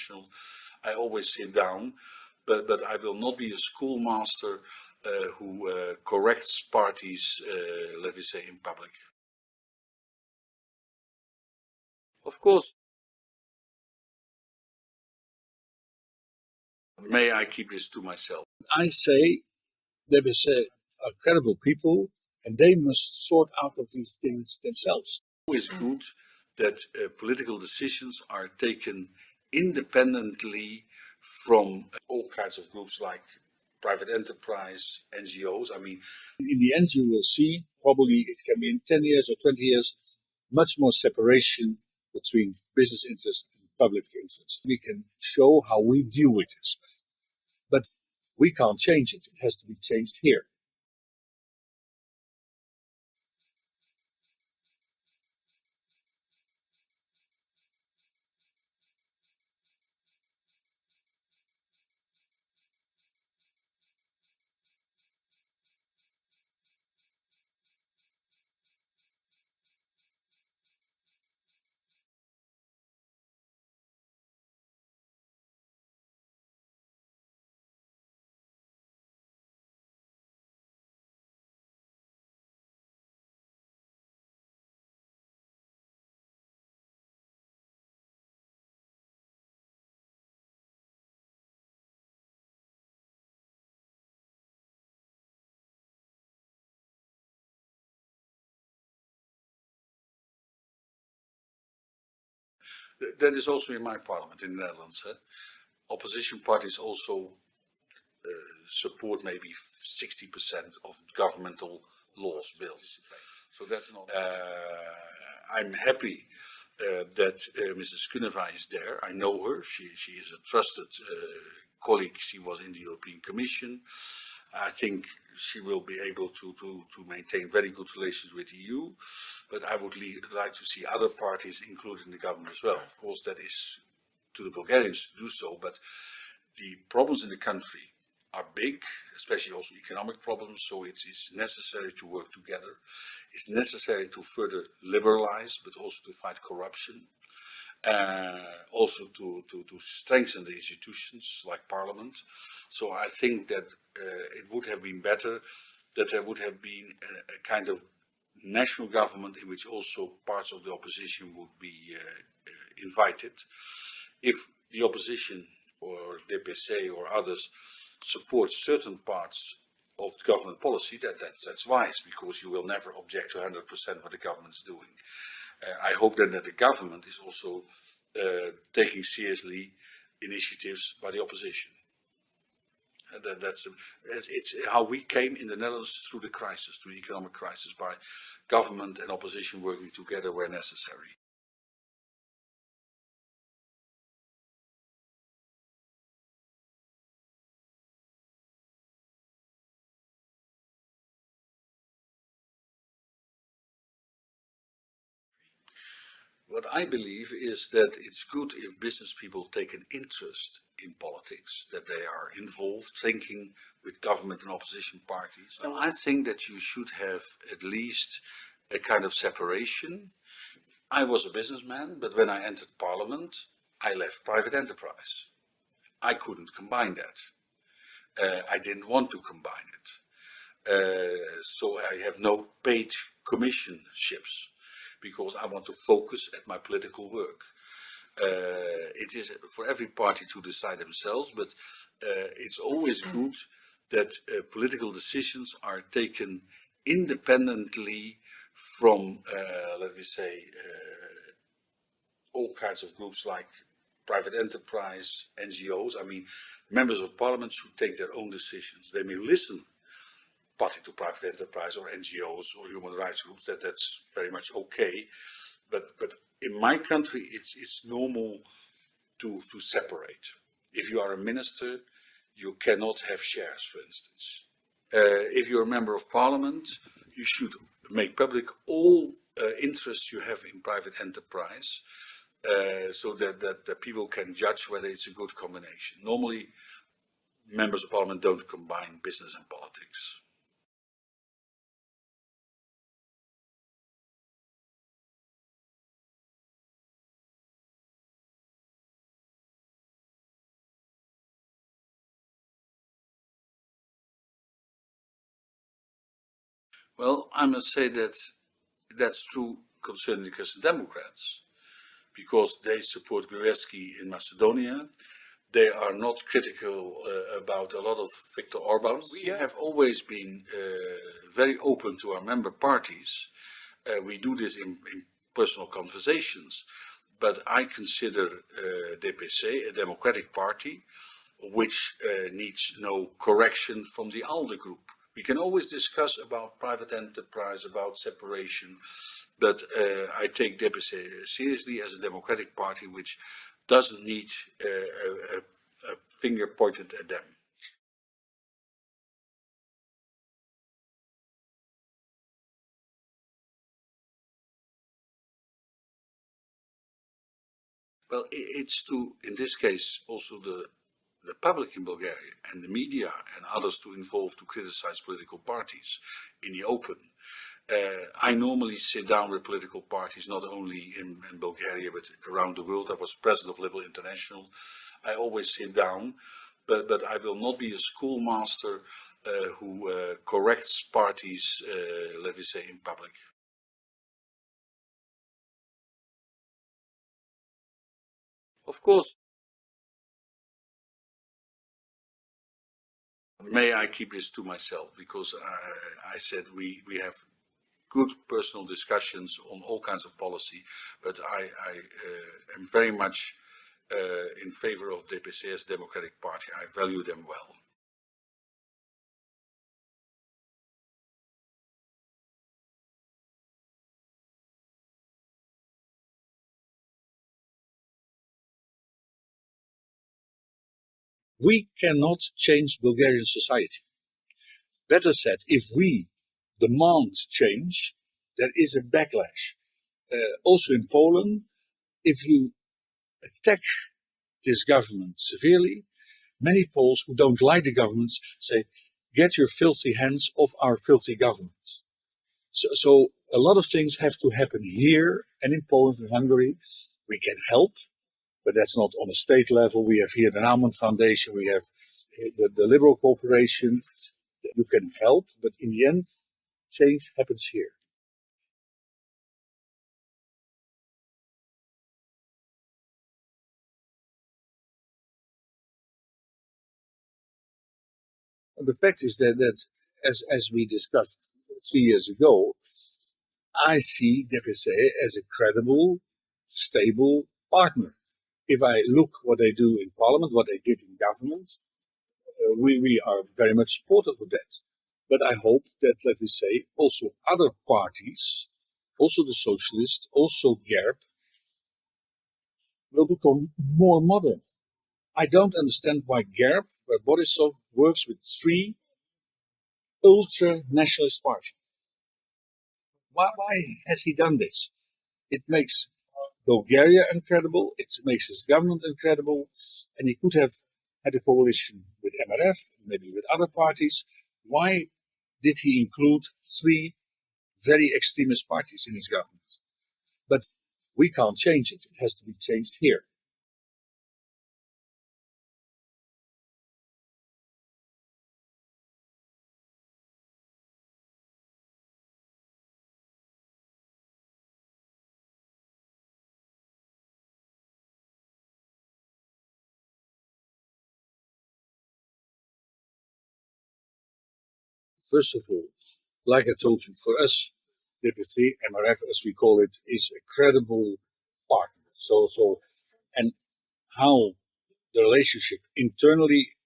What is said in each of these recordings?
international, I always sit down, but I will not be a schoolmaster who corrects parties, let me say, in public. Of course. May I keep this to myself? I say there are credible people, and they must sort out of these things themselves. It's good that political decisions are taken independently from all kinds of groups like private enterprise, NGOs. I mean, in the end, you will see, probably it can be in 10 years or 20 years, much more separation between business interest and public interest. We can show how we deal with this. But we can't change it. It has to be changed here. That is also in my parliament in the Netherlands. Opposition parties also support maybe 60% of governmental laws, bills. So that's not. I'm happy that Mrs. Kuneva is there. I know her. She is a trusted colleague. She was in the European Commission. I think she will be able to maintain very good relations with the EU, but I would like to see other parties included in the government as well. Of course, that is to the Bulgarians to do so, but the problems in the country are big, especially also economic problems, so it's necessary to work together. It's necessary to further liberalize, but also to fight corruption. Also to strengthen the institutions like Parliament. So I think that it would have been better that there would have been a kind of national government in which also parts of the opposition would be invited. If the opposition or DPC or others support certain parts of the government policy, that's wise, because you will never object to 100% what the government is doing. I hope then that the government is also taking seriously initiatives by the opposition. It's how we came in the Netherlands through the crisis, through the economic crisis, by government and opposition working together where necessary. What I believe is that it's good if business people take an interest in politics, that they are involved, thinking with government and opposition parties. Well, I think that you should have at least a kind of separation. I was a businessman, but when I entered Parliament, I left private enterprise. I couldn't combine that. I didn't want to combine it. So I have no paid commissionships, because I want to focus at my political work. It is for every party to decide themselves, but it's always good that political decisions are taken independently from, let me say, all kinds of groups like private enterprise, NGOs. I mean, members of parliament should take their own decisions. They may listen partly to private enterprise or NGOs or human rights groups, that's very much okay. But in my country, it's normal to separate. If you are a minister, you cannot have shares, for instance. If you're a member of parliament, you should make public all interests you have in private enterprise, so that people can judge whether it's a good combination. Normally, members of parliament don't combine business and politics. Well, I must say that that's true concerning the Christian Democrats, because they support Gruevski in Macedonia. They are not critical about a lot of Viktor Orban. We have always been very open to our member parties. We do this in personal conversations, but I consider DPC a democratic party which needs no correction from the ALDE group. We can always discuss about private enterprise, about separation, but I take DPC seriously as a democratic party which doesn't need a finger pointed at them. Well, it's to, in this case, also the public in Bulgaria and the media and others to involve to criticize political parties in the open. I normally sit down with political parties, not only in Bulgaria, but around the world. I was president of Liberal International. I always sit down, but I will not be a schoolmaster who corrects parties, let me say, in public. Of course, may I keep this to myself, because I said we have good personal discussions on all kinds of policy, but I am very much in favor of DPC as Democratic Party. I value them well. We cannot change Bulgarian society. Better said, if we demand change, there is a backlash. Also in Poland, if you attack this government severely, many Poles who don't like the government say, get your filthy hands off our filthy government. So a lot of things have to happen here and in Poland and Hungary. We can help, but that's not on a state level. We have here the Naumann Foundation, we have the Liberal Corporation. You can help, but in the end, change happens here. And the fact is that as we discussed 3 years ago, I see DPC as a credible, stable partner. If I look what they do in parliament, what they did in government, we are very much supportive of that. But I hope that, let me say, also other parties, also the socialists, also GERB, will become more modern. I don't understand why GERB, where Borisov works with 3 ultra-nationalist parties. Why has he done this? It makes Bulgaria incredible, it makes his government incredible, and he could have had a coalition with MRF, maybe with other parties. Why did he include 3 very extremist parties in his government? But we can't change it. It has to be changed here. First of all, like I told you, for us, DPC, MRF as we call it, is a credible partner. And how the relationship internally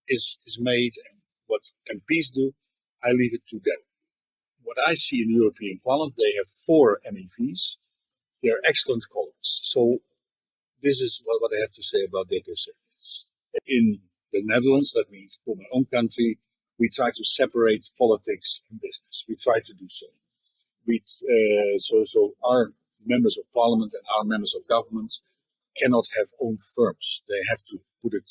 is made and what MPs do, I leave it to them. What I see in the European Parliament, they have 4 MEPs. They are excellent colleagues. So this is what I have to say about DPC. In the Netherlands, that means for my own country, we try to separate politics and business. We try to do so. So our members of parliament and our members of government cannot have own firms. They have to put it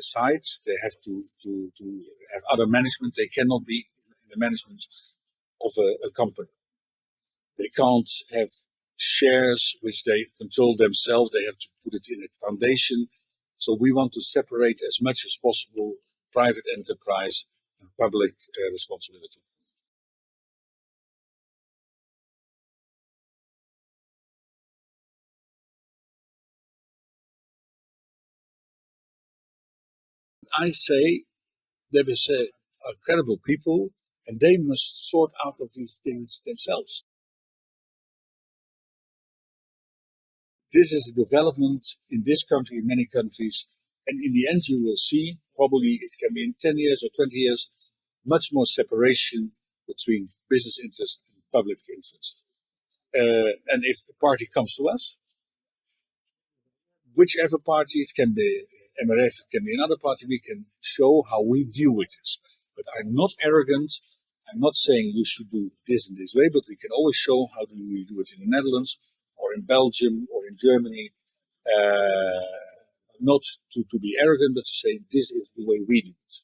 aside. They have to have other management. They cannot be in the management of a company. They can't have shares which they control themselves. They have to put it in a foundation. So we want to separate as much as possible private enterprise and public responsibility. I say there is are credible people, and they must sort out of these things themselves. This is a development in this country, in many countries, and in the end you will see, probably it can be in 10 years or 20 years, much more separation between business interest and public interest. And if the party comes to us, whichever party, it can be MRF, it can be another party, we can show how we deal with this. But I'm not arrogant. I'm not saying you should do this in this way, but we can always show how do we do it in the Netherlands or in Belgium or in Germany. Not to be arrogant, but to say this is the way we do it.